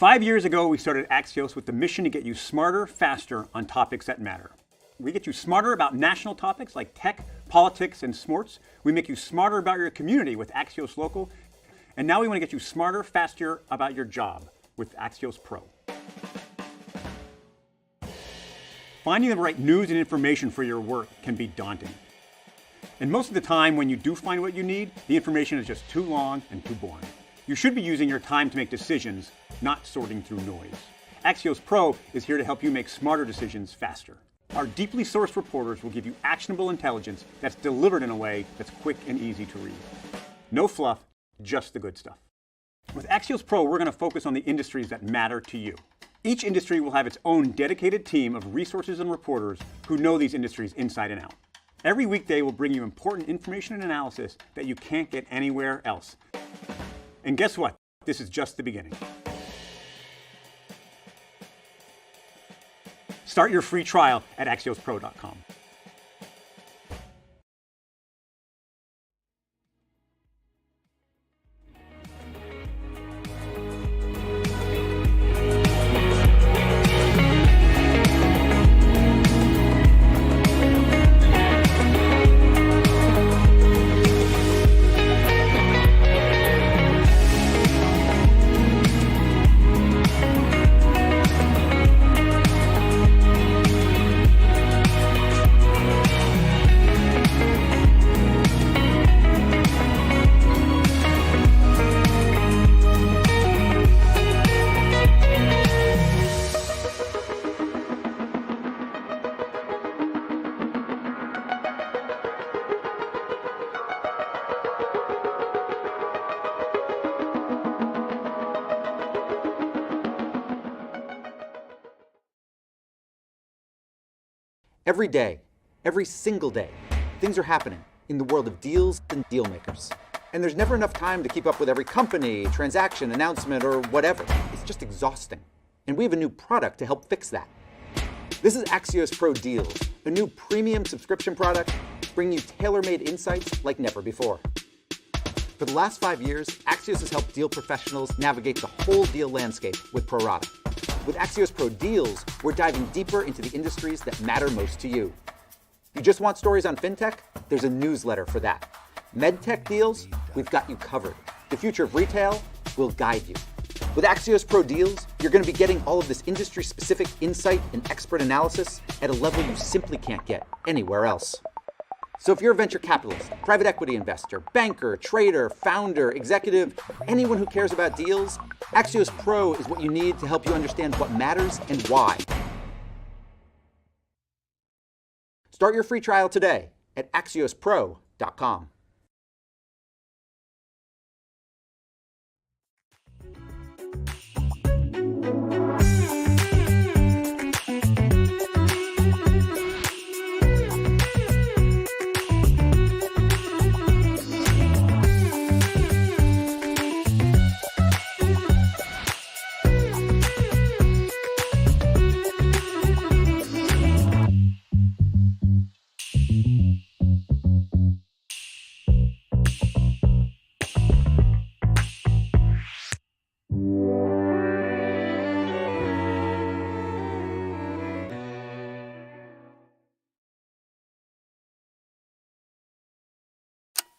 5 years ago, we started Axios with the mission to get you smarter, faster on topics that matter. We get you smarter about national topics like tech, politics, and sports. We make you smarter about your community with Axios Local. And now we want to get you smarter, faster about your job with Axios Pro. Finding the right news and information for your work can be daunting. And most of the time, when you do find what you need, the information is just too long and too boring. You should be using your time to make decisions, not sorting through noise. Axios Pro is here to help you make smarter decisions faster. Our deeply sourced reporters will give you actionable intelligence that's delivered in a way that's quick and easy to read. No fluff, just the good stuff. With Axios Pro, we're going to focus on the industries that matter to you. Each industry will have its own dedicated team of resources and reporters who know these industries inside and out. Every weekday will bring you important information and analysis that you can't get anywhere else. And guess what? This is just the beginning. Start your free trial at AxiosPro.com. Every day, every single day, things are happening in the world of deals and deal makers. And there's never enough time to keep up with every company, transaction, announcement, or whatever. It's just exhausting. And we have a new product to help fix that. This is Axios Pro Deals, a new premium subscription product bringing you tailor-made insights like never before. For the last 5 years, Axios has helped deal professionals navigate the whole deal landscape with Pro Rata. With Axios Pro Deals, we're diving deeper into the industries that matter most to you. You just want stories on fintech? There's a newsletter for that. MedTech deals? We've got you covered. The future of retail? We'll guide you. With Axios Pro Deals, you're going to be getting all of this industry-specific insight and expert analysis at a level you simply can't get anywhere else. So if you're a venture capitalist, private equity investor, banker, trader, founder, executive, anyone who cares about deals, Axios Pro is what you need to help you understand what matters and why. Start your free trial today at AxiosPro.com.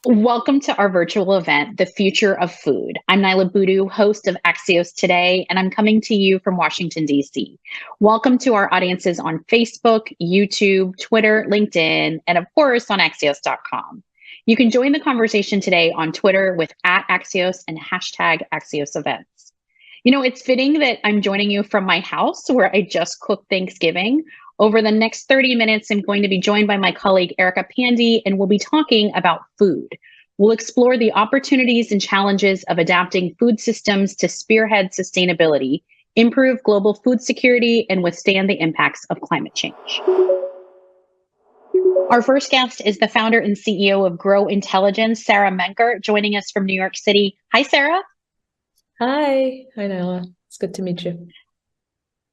Welcome to our virtual event, The Future of Food. I'm Nyla Boodoo, host of Axios Today, and I'm coming to you from Washington, D.C. Welcome to our audiences on Facebook, YouTube, Twitter, LinkedIn, and of course on Axios.com. You can join the conversation today on Twitter with @Axios and #Axios Events. You know, it's fitting that I'm joining you from my house where I just cooked Thanksgiving. Over the next 30 minutes, I'm going to be joined by my colleague, Erica Pandy, and we'll be talking about food. We'll explore the opportunities and challenges of adapting food systems to spearhead sustainability, improve global food security, and withstand the impacts of climate change. Our first guest is the founder and CEO of Grow Intelligence, Sara Menker, joining us from New York City. Hi, Sara. Hi. Hi, Nyla. It's good to meet you.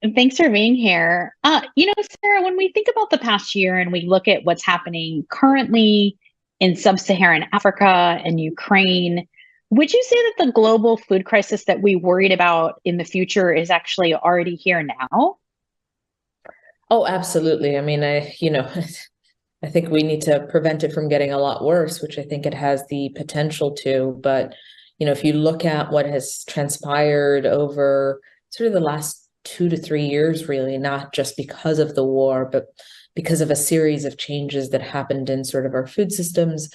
And thanks for being here. Sara, when we think about the past year and we look at what's happening currently in sub-Saharan Africa and Ukraine, Would you say that the global food crisis that we worried about in the future is actually already here now? Oh, absolutely. I mean, I think we need to prevent it from getting a lot worse, which I think it has the potential to. But, if you look at what has transpired over sort of the last 2 to 3 years, really, not just because of the war, but because of a series of changes that happened in sort of our food systems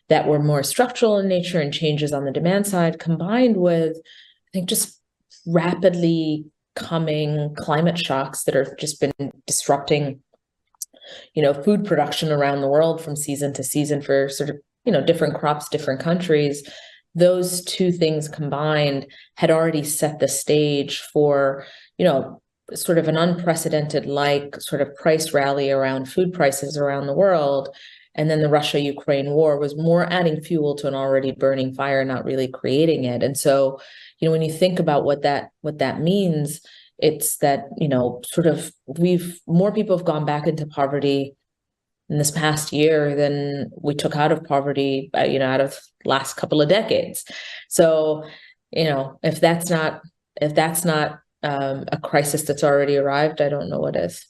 that were more structural in nature and changes on the demand side, combined with, I think, just rapidly coming climate shocks that have just been disrupting food production around the world from season to season for sort of, different crops, different countries. Those two things combined had already set the stage for, sort of an unprecedented sort of price rally around food prices around the world. And then the Russia-Ukraine war was more adding fuel to an already burning fire, not really creating it. And so, when you think about what that means, it's that, sort of more people have gone back into poverty in this past year than we took out of poverty, out of last couple of decades. So, if that's not a crisis that's already arrived, I don't know what is.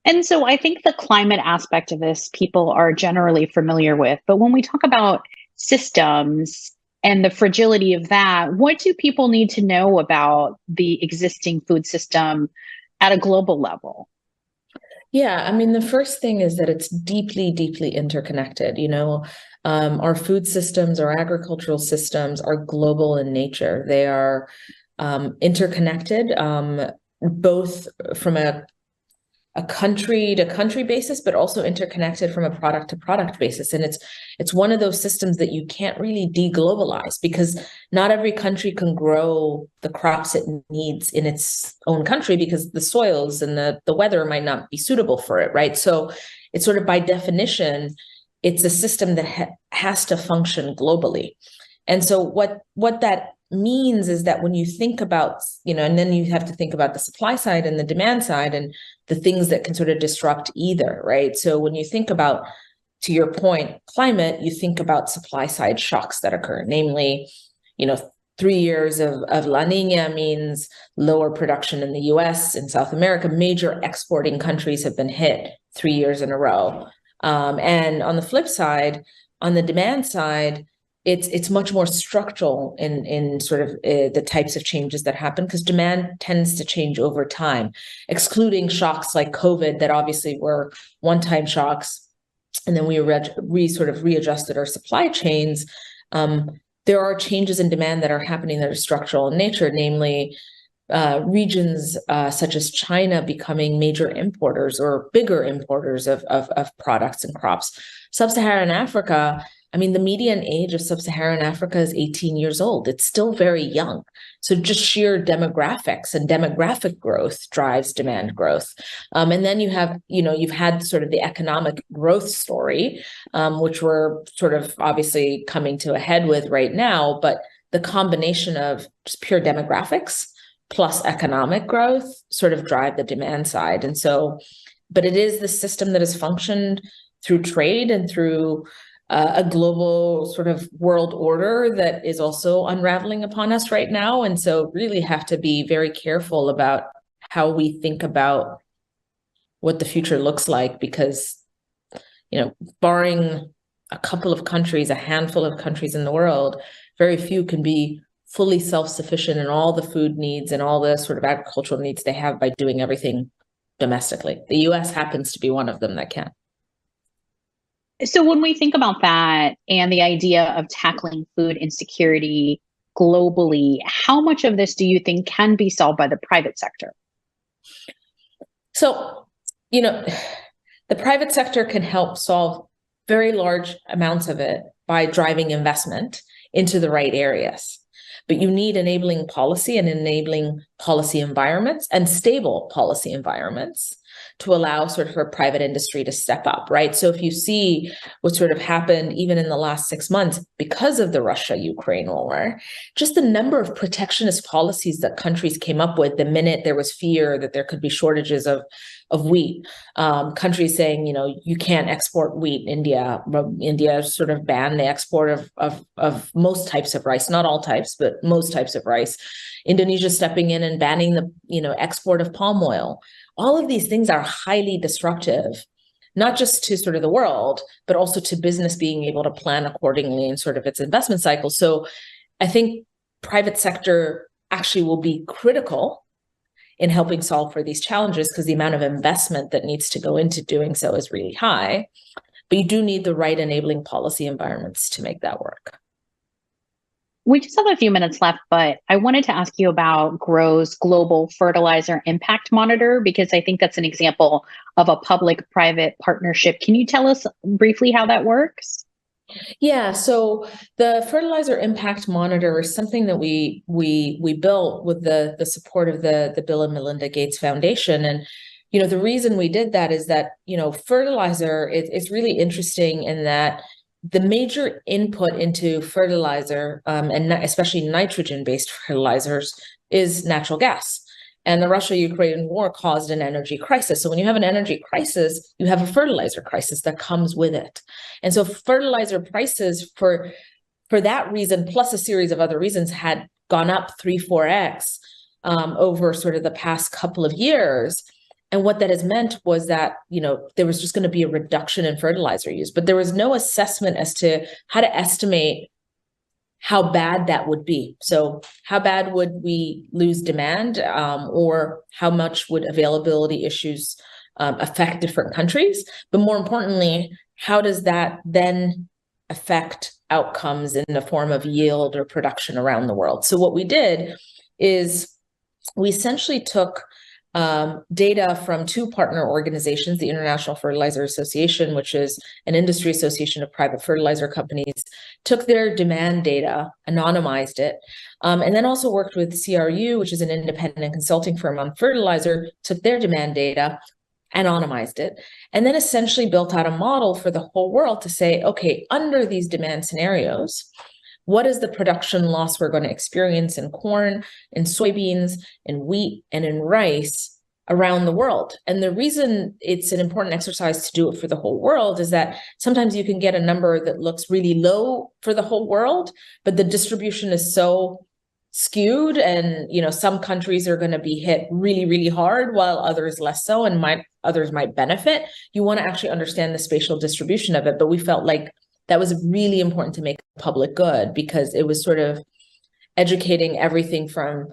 And so I think the climate aspect of this people are generally familiar with. But when we talk about systems and the fragility of that, what do people need to know about the existing food system at a global level? Yeah, I mean, the first thing is that it's deeply, deeply interconnected. Our food systems, our agricultural systems are global in nature. They are interconnected, both from a country to country basis, but also interconnected from a product to product basis. And it's one of those systems that you can't really deglobalize, because not every country can grow the crops it needs in its own country, because the soils and the weather might not be suitable for it, right? So it's sort of, by definition, it's a system that has to function globally. And so what that means is that when you think about, and then you have to think about the supply side and the demand side and the things that can sort of disrupt either, right? So when you think about, to your point, climate, you think about supply side shocks that occur, namely, 3 years of La Nina means lower production in the US, in South America. Major exporting countries have been hit 3 years in a row. And on the flip side, on the demand side, it's much more structural in sort of the types of changes that happen, because demand tends to change over time, excluding shocks like COVID that obviously were one-time shocks, and then we sort of readjusted our supply chains. There are changes in demand that are happening that are structural in nature, namely regions such as China becoming major importers or bigger importers of products and crops. Sub-Saharan Africa, I mean, the median age of Sub-Saharan Africa is 18 years old. It's still very young. So just sheer demographics and demographic growth drives demand growth. And then you've had sort of the economic growth story, which we're sort of obviously coming to a head with right now. But the combination of just pure demographics plus economic growth sort of drive the demand side. And so, but it is the system that has functioned through trade and through a global sort of world order that is also unraveling upon us right now. And so really have to be very careful about how we think about what the future looks like, because, barring a couple of countries, a handful of countries in the world, very few can be fully self-sufficient in all the food needs and all the sort of agricultural needs they have by doing everything domestically. The US happens to be one of them that can. So when we think about that and the idea of tackling food insecurity globally, how much of this do you think can be solved by the private sector? So, the private sector can help solve very large amounts of it by driving investment into the right areas. But you need enabling policy and enabling policy environments and stable policy environments to allow sort of for private industry to step up, right? So if you see what sort of happened even in the last 6 months because of the Russia-Ukraine war, just the number of protectionist policies that countries came up with the minute there was fear that there could be shortages of wheat, countries saying, you can't export wheat. India sort of banned the export of most types of rice, not all types, but most types of rice. Indonesia stepping in and banning the export of palm oil. All of these things are highly disruptive, not just to sort of the world, but also to business being able to plan accordingly in sort of its investment cycle. So I think private sector actually will be critical in helping solve for these challenges because the amount of investment that needs to go into doing so is really high. But you do need the right enabling policy environments to make that work. We just have a few minutes left, but I wanted to ask you about GROW's Global Fertilizer Impact Monitor, because I think that's an example of a public-private partnership. Can you tell us briefly how that works? Yeah, so the Fertilizer Impact Monitor is something that we built with the support of the Bill and Melinda Gates Foundation. And the reason we did that is that fertilizer it's really interesting in that the major input into fertilizer, and especially nitrogen-based fertilizers, is natural gas. And the Russia-Ukraine war caused an energy crisis. So when you have an energy crisis, you have a fertilizer crisis that comes with it. And so fertilizer prices for that reason, plus a series of other reasons, had gone up 3-4x over sort of the past couple of years. And what that has meant was that, there was just going to be a reduction in fertilizer use, but there was no assessment as to how to estimate how bad that would be. So how bad would we lose demand, or how much would availability issues affect different countries? But more importantly, how does that then affect outcomes in the form of yield or production around the world? So what we did is we essentially took data from two partner organizations, the International Fertilizer Association, which is an industry association of private fertilizer companies, took their demand data, anonymized it, and then also worked with CRU, which is an independent consulting firm on fertilizer, took their demand data, anonymized it, and then essentially built out a model for the whole world to say, okay, under these demand scenarios, what is the production loss we're going to experience in corn, in soybeans, in wheat, and in rice around the world? And the reason it's an important exercise to do it for the whole world is that sometimes you can get a number that looks really low for the whole world, but the distribution is so skewed, and some countries are going to be hit really, really hard while others less so, and others might benefit. You want to actually understand the spatial distribution of it, but we felt like that was really important to make public good, because it was sort of educating everything from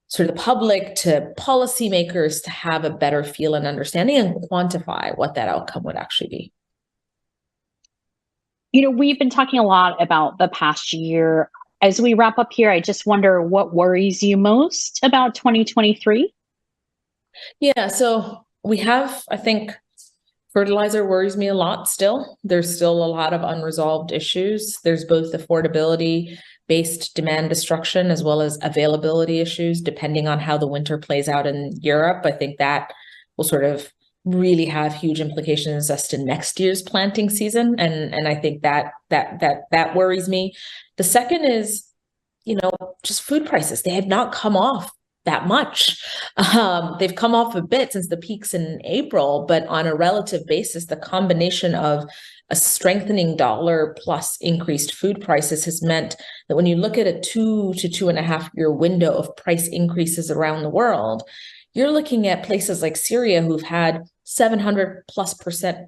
sort of the public to policymakers to have a better feel and understanding and quantify what that outcome would actually be. We've been talking a lot about the past year. As we wrap up here, I just wonder what worries you most about 2023? Yeah, so we have, I think, fertilizer worries me a lot still. There's still a lot of unresolved issues. There's both affordability-based demand destruction as well as availability issues, depending on how the winter plays out in Europe. I think that will sort of really have huge implications as to next year's planting season. And I think that worries me. The second is, just food prices. They have not come off that much. They've come off a bit since the peaks in April, but on a relative basis, the combination of a strengthening dollar plus increased food prices has meant that when you look at a 2 to 2.5 year window of price increases around the world, you're looking at places like Syria who've had 700+%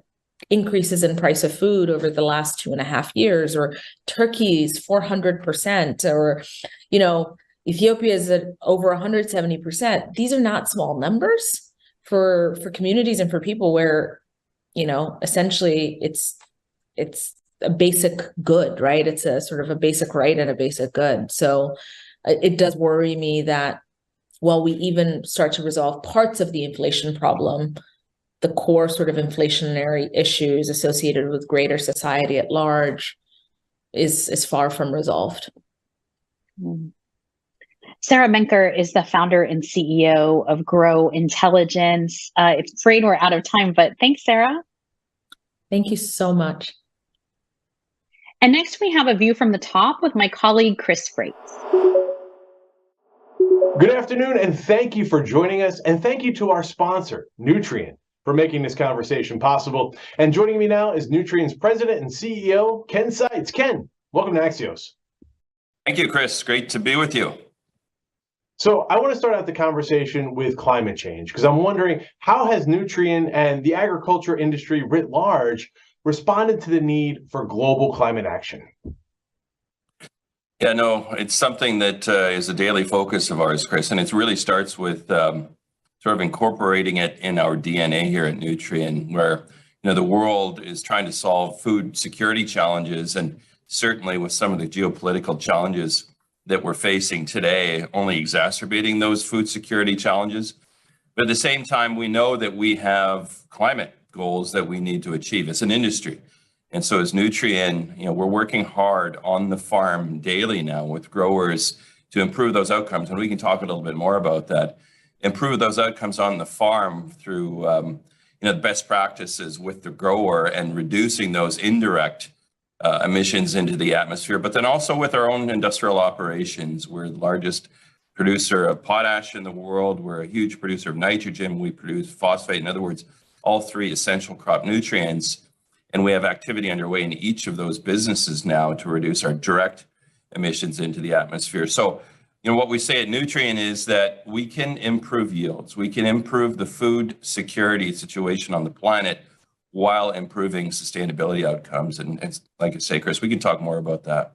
increases in price of food over the last 2.5 years, or Turkey's 400%, or, Ethiopia is at over 170%. These are not small numbers for communities and for people where, essentially it's a basic good, right? It's a sort of a basic right and a basic good. So it does worry me that while we even start to resolve parts of the inflation problem, the core sort of inflationary issues associated with greater society at large is far from resolved. Sara Menker is the founder and CEO of Grow Intelligence. It's afraid we're out of time, but thanks, Sara. Thank you so much. And next we have a view from the top with my colleague, Chris Freites. Good afternoon, and thank you for joining us. And thank you to our sponsor, Nutrien, for making this conversation possible. And joining me now is Nutrien's president and CEO, Ken Seitz. Ken, welcome to Axios. Thank you, Chris. Great to be with you. So I want to start out the conversation with climate change, because I'm wondering, how has Nutrien and the agriculture industry writ large responded to the need for global climate action? Yeah, no, it's something that is a daily focus of ours, Chris, and it really starts with sort of incorporating it in our DNA here at Nutrien, where the world is trying to solve food security challenges, and certainly with some of the geopolitical challenges that we're facing today, only exacerbating those food security challenges. But at the same time, we know that we have climate goals that we need to achieve as an industry. And so as Nutrien, we're working hard on the farm daily now with growers to improve those outcomes. And we can talk a little bit more about that. Improve those outcomes on the farm through the best practices with the grower and reducing those indirect emissions into the atmosphere, but then also with our own industrial operations. We're the largest producer of potash in the world. We're a huge producer of nitrogen. We produce phosphate. In other words, all three essential crop nutrients. And we have activity underway in each of those businesses now to reduce our direct emissions into the atmosphere. So, what we say at Nutrien is that we can improve yields. We can improve the food security situation on the planet while improving sustainability outcomes. And it's like I say, Chris, we can talk more about that.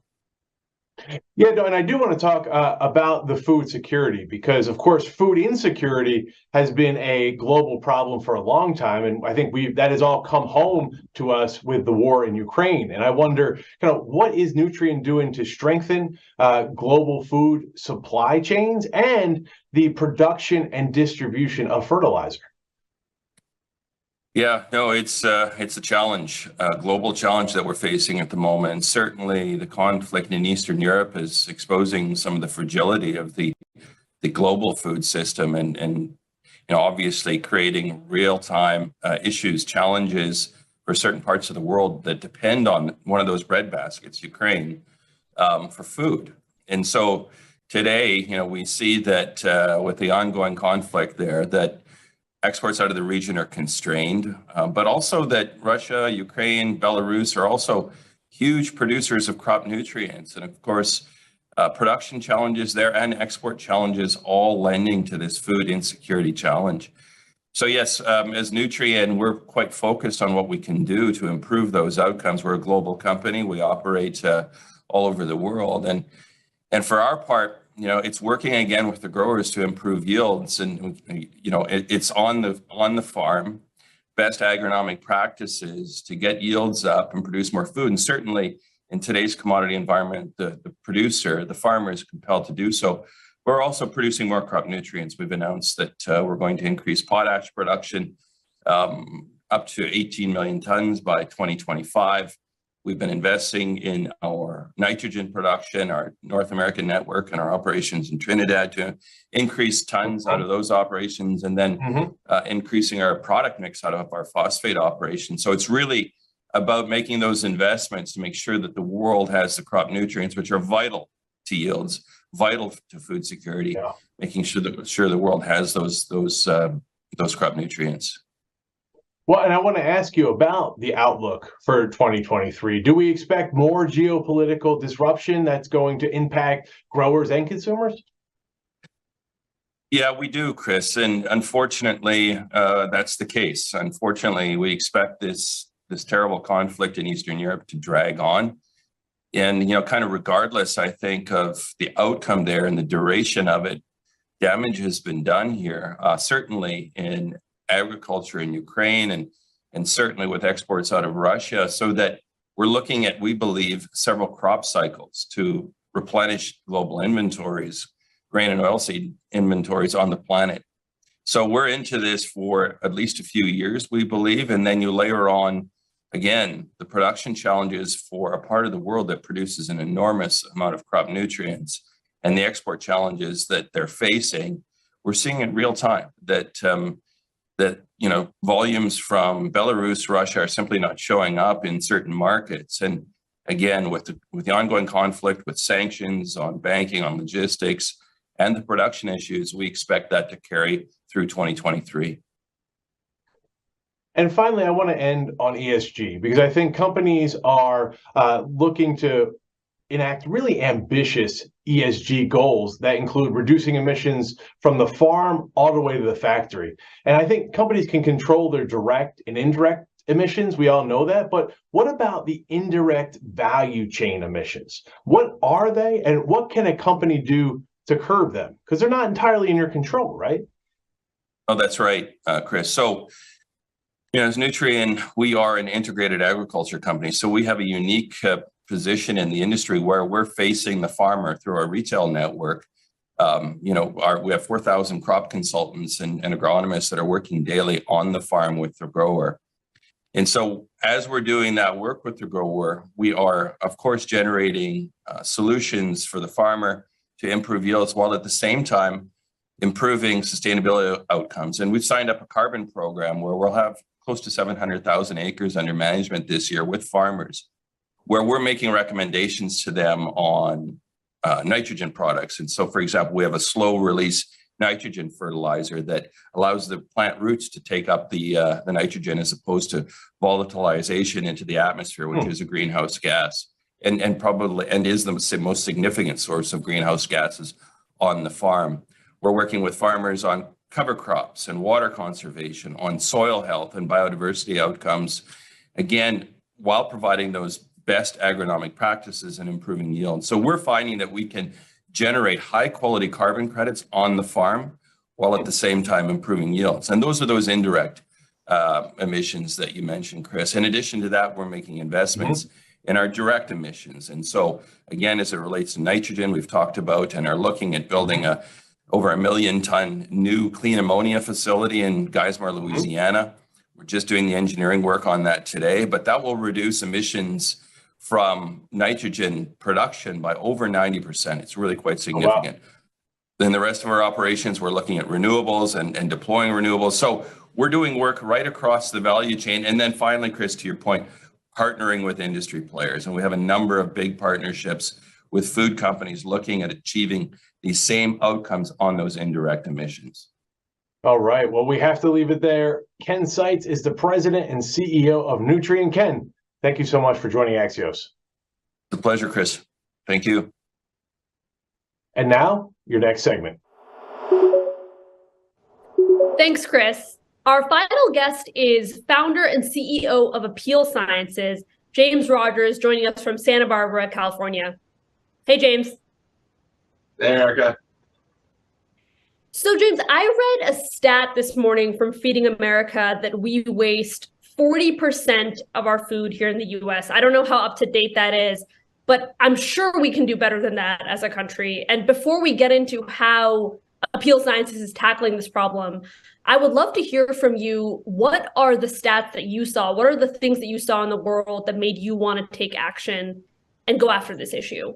Yeah, no, and I do want to talk about the food security, because, of course, food insecurity has been a global problem for a long time. And I think that has all come home to us with the war in Ukraine. And I wonder, what is Nutrien doing to strengthen global food supply chains and the production and distribution of fertilizer? Yeah, no, it's a challenge, a global challenge that we're facing at the moment. And certainly the conflict in Eastern Europe is exposing some of the fragility of the global food system and obviously creating real-time issues, challenges for certain parts of the world that depend on one of those bread baskets, Ukraine, for food. And so today, we see that with the ongoing conflict there, that exports out of the region are constrained, but also that Russia, Ukraine, Belarus are also huge producers of crop nutrients. And of course, production challenges there and export challenges all lending to this food insecurity challenge. So yes, as Nutrien, we're quite focused on what we can do to improve those outcomes. We're a global company. We operate all over the world. And for our part, it's working again with the growers to improve yields, and it's on the farm, best agronomic practices to get yields up and produce more food. And certainly in today's commodity environment, the producer, the farmer, is compelled to do so. We're also producing more crop nutrients. We've announced that we're going to increase potash production up to 18 million tons by 2025. We've been investing in our nitrogen production, our North American network, and our operations in Trinidad to increase tons out of those operations, and then increasing our product mix out of our phosphate operation. So it's really about making those investments to make sure that the world has the crop nutrients, which are vital to yields, vital to food security, making sure the world has those crop nutrients. Well, and I want to ask you about the outlook for 2023. Do we expect more geopolitical disruption that's going to impact growers and consumers? Yeah, we do, Chris. And unfortunately, that's the case. Unfortunately, we expect this terrible conflict in Eastern Europe to drag on. And, kind of regardless, I think, of the outcome there and the duration of it, damage has been done here, certainly in agriculture in Ukraine and certainly with exports out of Russia, so that we're looking at, we believe, several crop cycles to replenish global inventories, grain and oilseed inventories on the planet. So we're into this for at least a few years, we believe, and then you layer on, again, the production challenges for a part of the world that produces an enormous amount of crop nutrients and the export challenges that they're facing, we're seeing in real time that volumes from Belarus, Russia are simply not showing up in certain markets. And again, with the ongoing conflict, with sanctions on banking, on logistics, and the production issues, we expect that to carry through 2023. And finally, I want to end on ESG, because I think companies are looking to enact really ambitious ESG goals that include reducing emissions from the farm all the way to the factory. And I think companies can control their direct and indirect emissions. We all know that. But what about the indirect value chain emissions? What are they, and what can a company do to curb them? Because they're not entirely in your control, right? Oh, that's right, Chris. So, as Nutrien, we are an integrated agriculture company. So we have a unique position in the industry where we're facing the farmer through our retail network. We have 4,000 crop consultants and agronomists that are working daily on the farm with the grower. And so as we're doing that work with the grower, we are, of course, generating solutions for the farmer to improve yields, while at the same time improving sustainability outcomes. And we've signed up a carbon program where we'll have close to 700,000 acres under management this year with farmers, where we're making recommendations to them on nitrogen products. And so, for example, we have a slow release nitrogen fertilizer that allows the plant roots to take up the nitrogen, as opposed to volatilization into the atmosphere, which is a greenhouse gas, and is the most significant source of greenhouse gases on the farm. We're working with farmers on cover crops and water conservation, on soil health and biodiversity outcomes, again, while providing those best agronomic practices and improving yield. So we're finding that we can generate high quality carbon credits on the farm, while at the same time improving yields. And those are those indirect emissions that you mentioned, Chris. In addition to that, we're making investments in our direct emissions. And so again, as it relates to nitrogen, we've talked about and are looking at building over 1 million ton new clean ammonia facility in Geismar, Louisiana. We're just doing the engineering work on that today, but that will reduce emissions from nitrogen production by over 90%. It's really quite significant. Oh, wow. In the rest of our operations, we're looking at renewables and deploying renewables. So we're doing work right across the value chain. And then finally, Chris, to your point, partnering with industry players. And we have a number of big partnerships with food companies looking at achieving these same outcomes on those indirect emissions. All right. Well, we have to leave it there. Ken Seitz is the president and CEO of Nutrien. Ken, thank you so much for joining Axios. It's a pleasure, Chris. Thank you. And now, your next segment. Thanks, Chris. Our final guest is founder and CEO of Apeel Sciences, James Rogers, joining us from Santa Barbara, California. Hey, James. Hey, Erica. So, James, I read a stat this morning from Feeding America that we waste 40% of our food here in the US. I don't know how up to date that is, but I'm sure we can do better than that as a country. And before we get into how Apeel Sciences is tackling this problem, I would love to hear from you. What are the stats that you saw? What are the things that you saw in the world that made you want to take action and go after this issue?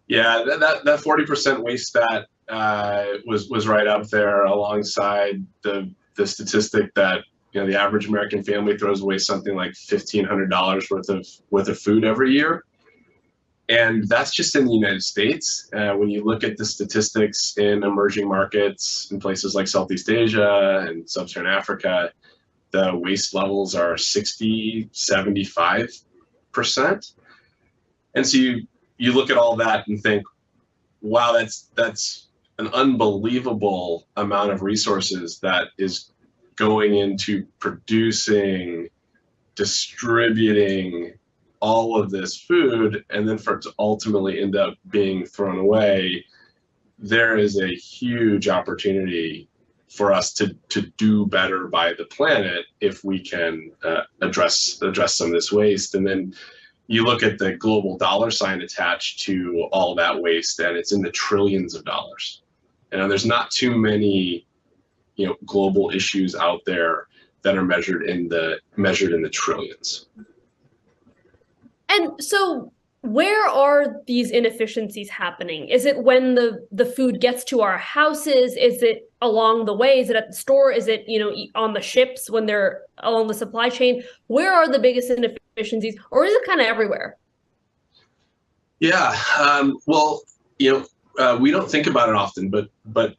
Yeah, that 40% waste stat was right up there alongside the statistic that the average American family throws away something like $1,500 worth of food every year, and that's just in the United States. When you look at the statistics in emerging markets in places like Southeast Asia and Sub-Saharan Africa, the waste levels are 60-75%, and so you look at all that and think, wow, that's an unbelievable amount of resources that is going into producing, distributing all of this food, and then for it to ultimately end up being thrown away. There is a huge opportunity for us to do better by the planet if we can address some of this waste. And then you look at the global dollar sign attached to all that waste, and it's in the trillions of dollars. And there's not too many, global issues out there that are measured in the trillions. And so Where are these inefficiencies happening? Is it when the food gets to our houses? Is it along the way? Is it at the store? Is it, on the ships when they're along the supply chain? Where are the biggest inefficiencies, or is it kind of everywhere? Yeah, well, we don't think about it often, but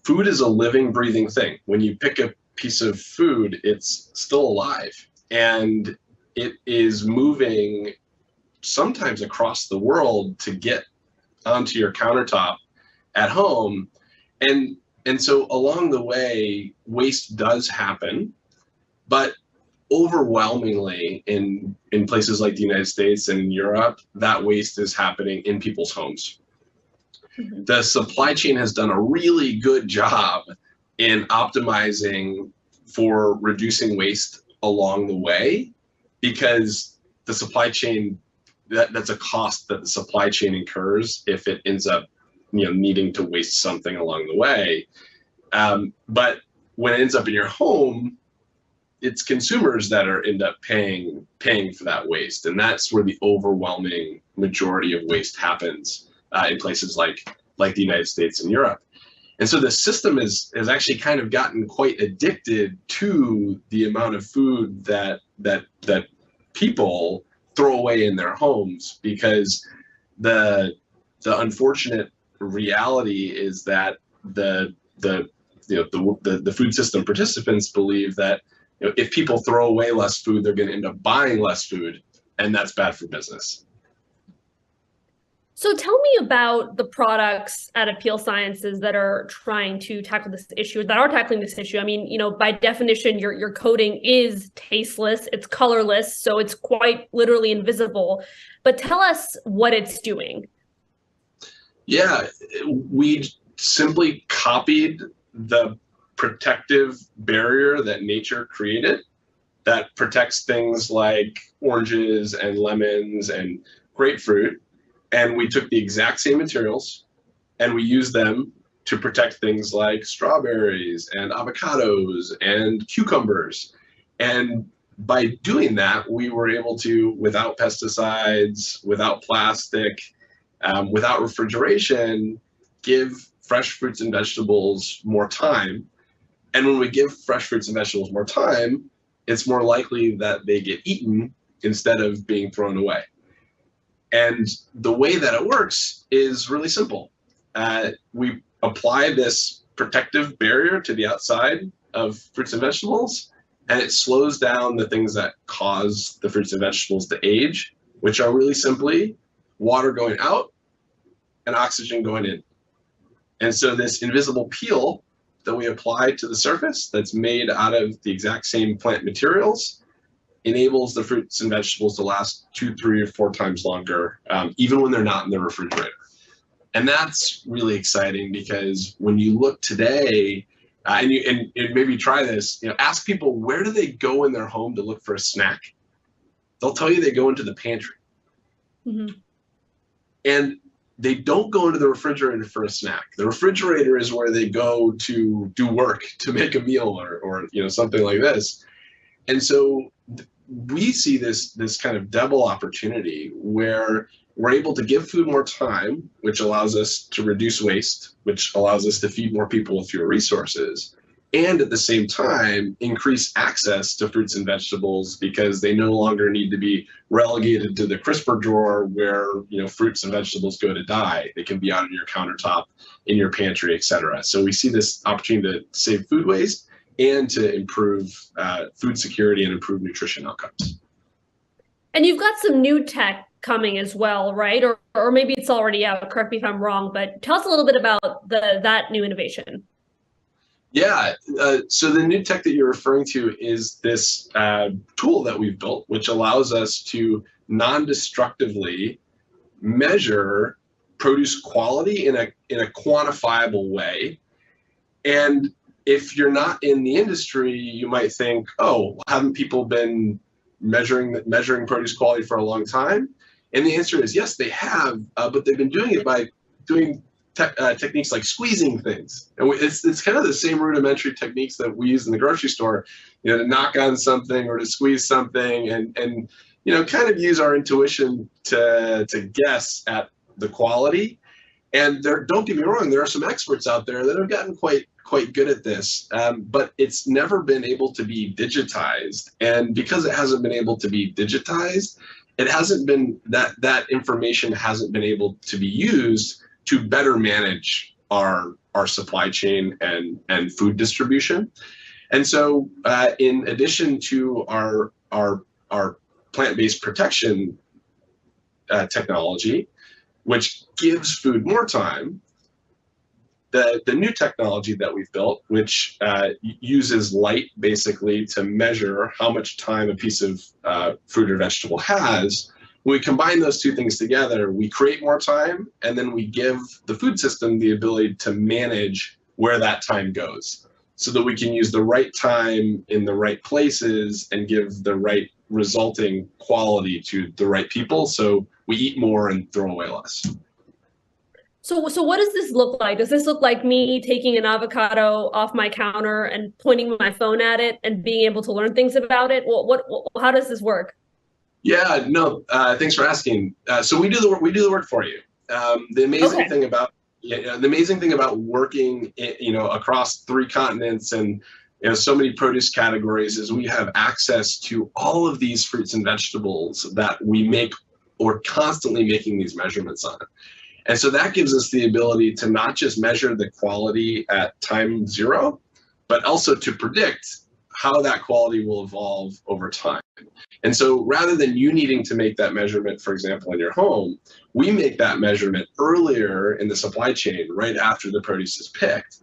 food is a living, breathing thing. When you pick a piece of food, it's still alive, and it is moving sometimes across the world to get onto your countertop at home. And so along the way, waste does happen, but overwhelmingly in places like the United States and in Europe, that waste is happening in people's homes. Mm-hmm. The supply chain has done a really good job in optimizing for reducing waste along the way, because the supply chain, that's a cost that the supply chain incurs if it ends up needing to waste something along the way. But when it ends up in your home, it's consumers that end up paying for that waste, and that's where the overwhelming majority of waste happens in places like the United States and Europe. And so the system has actually kind of gotten quite addicted to the amount of food that people throw away in their homes, because the unfortunate reality is that the food system participants believe that if people throw away less food, they're going to end up buying less food, and that's bad for business. So tell me about the products at Appeal Sciences that are trying to tackle this issue, that are tackling this issue. I mean, by definition, your coating is tasteless, it's colorless, so it's quite literally invisible. But tell us what it's doing. Yeah, we simply copied the protective barrier that nature created that protects things like oranges and lemons and grapefruit. And we took the exact same materials and we used them to protect things like strawberries and avocados and cucumbers. And by doing that, we were able to, without pesticides, without plastic, without refrigeration, give fresh fruits and vegetables more time. And when we give fresh fruits and vegetables more time, it's more likely that they get eaten instead of being thrown away. And the way that it works is really simple. We apply this protective barrier to the outside of fruits and vegetables, and it slows down the things that cause the fruits and vegetables to age, which are really simply water going out and oxygen going in. And so this invisible peel that we apply to the surface that's made out of the exact same plant materials enables the fruits and vegetables to last 2, 3, or 4 times longer, even when they're not in the refrigerator. And that's really exciting, because when you look today, and maybe try this, ask people, where do they go in their home to look for a snack? They'll tell you they go into the pantry. Mm-hmm. And they don't go into the refrigerator for a snack. The refrigerator is where they go to do work, to make a meal, or something like this. And so we see this kind of double opportunity where we're able to give food more time, which allows us to reduce waste, which allows us to feed more people with fewer resources, and at the same time increase access to fruits and vegetables, because they no longer need to be relegated to the crisper drawer where fruits and vegetables go to die. They can be out on your countertop, in your pantry, etc. So we see this opportunity to save food waste and to improve food security and improve nutrition outcomes. And you've got some new tech coming as well, right? Or maybe it's already out, correct me if I'm wrong, but tell us a little bit about that new innovation. Yeah, so the new tech that you're referring to is this tool that we've built, which allows us to non-destructively measure produce quality in a quantifiable way. And if you're not in the industry, you might think, oh, haven't people been measuring produce quality for a long time? And the answer is yes, they have, but they've been doing it by doing techniques like squeezing things. And it's kind of the same rudimentary techniques that we use in the grocery store, to knock on something or to squeeze something. And kind of use our intuition to guess at the quality. And don't get me wrong, there are some experts out there that have gotten quite good at this, but it's never been able to be digitized. And because it hasn't been able to be digitized, it hasn't been that information hasn't been able to be used to better manage our supply chain and food distribution. And so, in addition to our plant-based protection technology, which gives food more time, the new technology that we've built, which uses light basically to measure how much time a piece of fruit or vegetable has, when we combine those two things together, we create more time, and then we give the food system the ability to manage where that time goes, so that we can use the right time in the right places and give the right resulting quality to the right people, so we eat more and throw away less. So what does this look like? Does this look like me taking an avocado off my counter and pointing my phone at it and being able to learn things about it? How does this work? Yeah, no, thanks for asking. So we do the work for you. The amazing thing about working, across 3 continents and so many produce categories is we have access to all of these fruits and vegetables that we make or constantly making these measurements on. And so that gives us the ability to not just measure the quality at time 0, but also to predict how that quality will evolve over time. And so rather than you needing to make that measurement, for example, in your home, we make that measurement earlier in the supply chain, right after the produce is picked.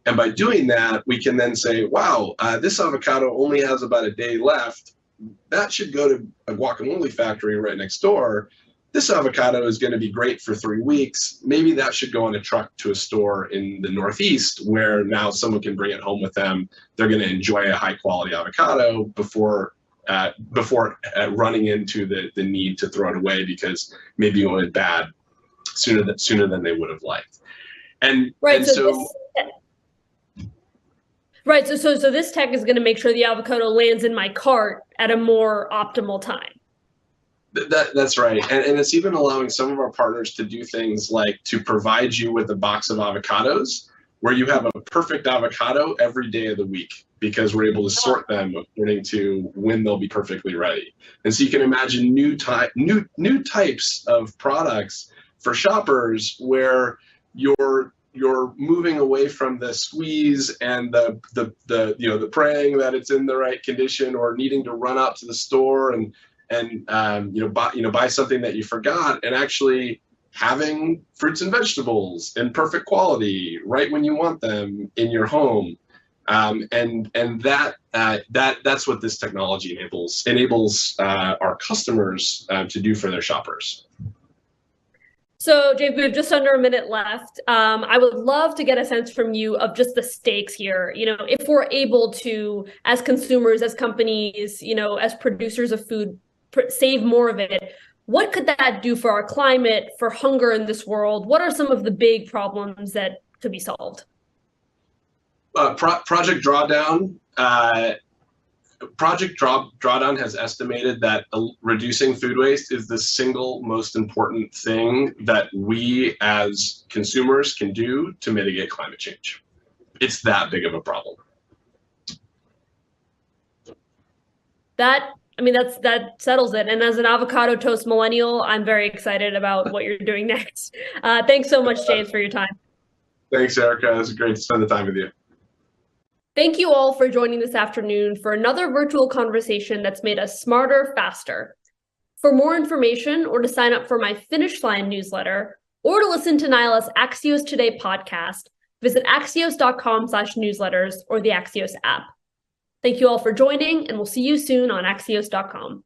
And by doing that, we can then say, wow, this avocado only has about a day left. That should go to a guacamole factory right next door. This avocado is going to be great for 3 weeks. Maybe that should go on a truck to a store in the Northeast where now someone can bring it home with them. They're going to enjoy a high quality avocado before running into the need to throw it away because maybe it went bad sooner than they would have liked. So this tech is going to make sure the avocado lands in my cart at a more optimal time. That's right. And it's even allowing some of our partners to do things like to provide you with a box of avocados where you have a perfect avocado every day of the week, because we're able to sort them according to when they'll be perfectly ready. And so you can imagine new types of products for shoppers where you're moving away from the squeeze and the praying that it's in the right condition, or needing to run out to the store and buy something that you forgot, and actually having fruits and vegetables in perfect quality right when you want them in your home. That's what this technology enables our customers to do for their shoppers. So, Jake, we have just under a minute left. I would love to get a sense from you of just the stakes here. If we're able to, as consumers, as companies, as producers of food, save more of it, what could that do for our climate, for hunger in this world? What are some of the big problems that could be solved? Project Drawdown. Project Drawdown has estimated that reducing food waste is the single most important thing that we as consumers can do to mitigate climate change. It's that big of a problem. That settles it. And as an avocado toast millennial, I'm very excited about what you're doing next. Thanks so much, James, for your time. Thanks, Erica. It was great to spend the time with you. Thank you all for joining this afternoon for another virtual conversation that's made us smarter, faster. For more information, or to sign up for my Finish Line newsletter, or to listen to Nyla's Axios Today podcast, visit axios.com/newsletters or the Axios app. Thank you all for joining, and we'll see you soon on axios.com.